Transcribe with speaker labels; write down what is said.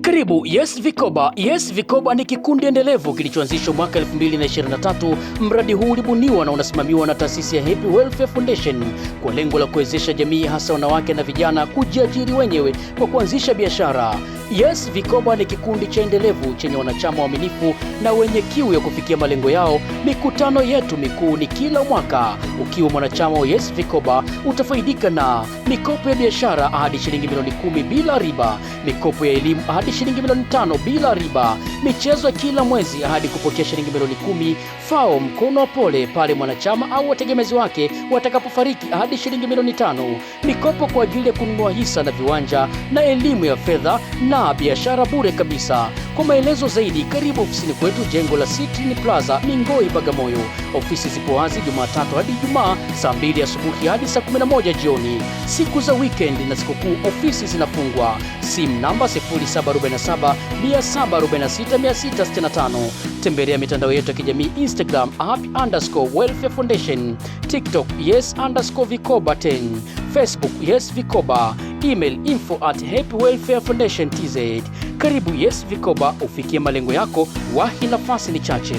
Speaker 1: Karibu Yes Vikoba. Yes Vikoba ni kikundi endelevu kilichoanzishwa mwaka 2023. Mradi huu ulibuniwa na unasimamiwa na taasisi ya Happy Welfare Foundation kwa lengo la kuwezesha jamii, hasa wanawake na vijana, kujiajiri wenyewe kwa kuanzisha biashara. Yes Vikoba ni kikundi cha endelevu chenye wanachama waaminifu na wenye kiu ya kufikia malengo yao. Mikutano yetu mikuu ni kila mwaka. Ukiwa mwanachama wa Yes Vikoba utafaidika na mikopo ya biashara hadi shilingi milioni 10 bila riba, mikopo ya elimu hadi shilingi milioni 5 bila riba, michezo ya kila mwezi hadi kupokea shilingi milioni 10, FAO mkono wa pole pale mwanachama au wategemezi wake watakapofariki hadi shilingi milioni 5, mikopo kwa ajili ya kununua hisa na viwanja, na elimu ya fedha na biashara bure kabisa. Kwa maelezo zaidi, karibu ofisini kwetu, jengo la City Plaza, Mingoi, Bagamoyo. Ofisi zipo wazi Jumatatu hadi Ijumaa saa 2 asubuhi hadi saa 11 jioni. Siku za weekend na sikukuu ofisi zinafungwa. Simu namba 0747 746 665. Tembelea mitandao yetu ya kijamii Instagram @Welfare Foundation, TikTok Yes_Vikoba10, Facebook Yes Vikoba, email info@happywelfarefoundation.tz. Karibu Yes Vikoba, ufikie malengo yako, wahi nafasi ni chache.